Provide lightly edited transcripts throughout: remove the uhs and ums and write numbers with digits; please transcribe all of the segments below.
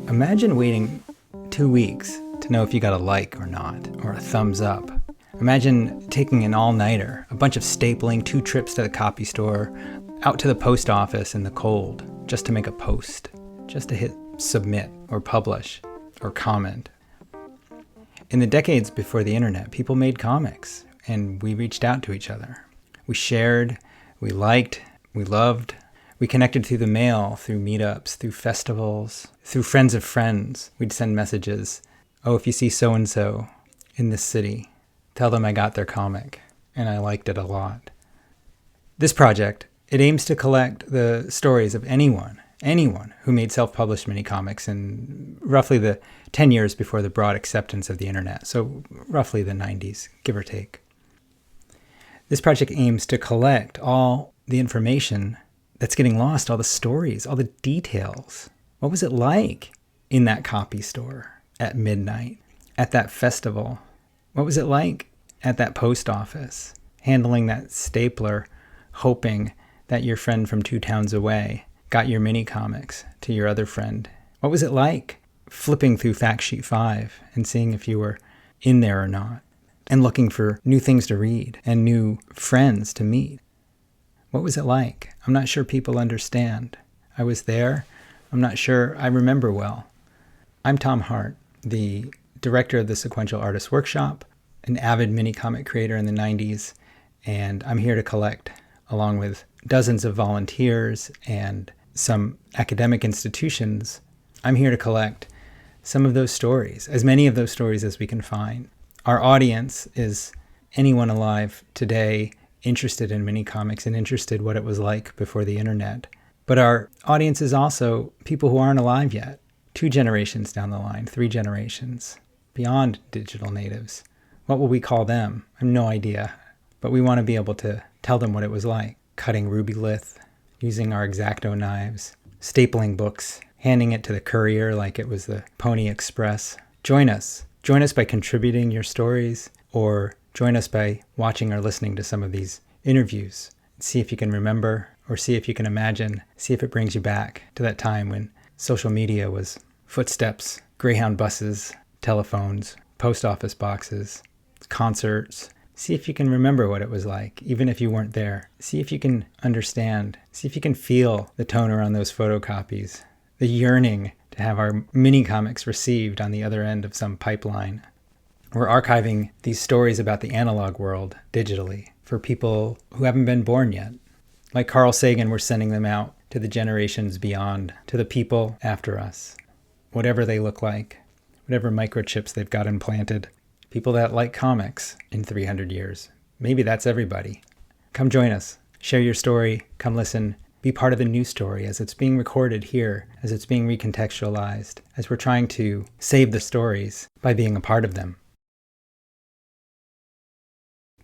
Imagine waiting 2 weeks to know if you got a like or not, or a thumbs up. Imagine taking an all-nighter, a bunch of stapling, 2 trips to the copy store, out to the post office in the cold, just to make a post, just to hit submit or publish or comment. In the decades before the internet, people made comics, and we reached out to each other. We shared, we liked, we loved. We connected through the mail, through meetups, through festivals, through friends of friends. We'd send messages. Oh, if you see so-and-so in this city, tell them I got their comic, and I liked it a lot. This project, it aims to collect the stories of anyone who made self-published mini comics in roughly the 10 years before the broad acceptance of the internet, so roughly the 90s, give or take. This project aims to collect all the information that's getting lost, all the stories, all the details. What was it like in that copy store at midnight, at that festival? What was it like at that post office, handling that stapler, hoping that your friend from 2 towns away got your mini comics to your other friend? What was it like flipping through Fact Sheet 5 and seeing if you were in there or not, and looking for new things to read and new friends to meet? What was it like? I'm not sure people understand. I was there. I'm not sure I remember well. I'm Tom Hart, the director of the Sequential Artist Workshop, an avid mini comic creator in the 90s, and I'm here to collect, along with dozens of volunteers and some academic institutions, I'm here to collect some of those stories, as many of those stories as we can find. Our audience is anyone alive today interested in mini comics and interested what it was like before the internet. But our audience is also people who aren't alive yet, 2 generations down the line, 3 generations, beyond digital natives. What will we call them? I have no idea. But we want to be able to tell them what it was like, cutting ruby lith, using our X-Acto knives, stapling books, handing it to the courier like it was the Pony Express. Join us. Join us by contributing your stories, or join us by watching or listening to some of these interviews. See if you can remember, or see if you can imagine, see if it brings you back to that time when social media was footsteps, Greyhound buses, telephones, post office boxes, concerts. See if you can remember what it was like, even if you weren't there. See if you can understand. See if you can feel the tone around those photocopies, the yearning to have our mini comics received on the other end of some pipeline. We're archiving these stories about the analog world digitally for people who haven't been born yet. Like Carl Sagan, we're sending them out to the generations beyond, to the people after us, whatever they look like, whatever microchips they've got implanted. People that like comics in 300 years. Maybe that's everybody. Come join us. Share your story. Come listen. Be part of the new story as it's being recorded here, as it's being recontextualized, as we're trying to save the stories by being a part of them.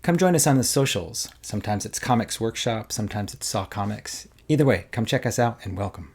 Come join us on the socials. Sometimes it's Comics Workshop, sometimes it's Saw Comics. Either way, come check us out and welcome.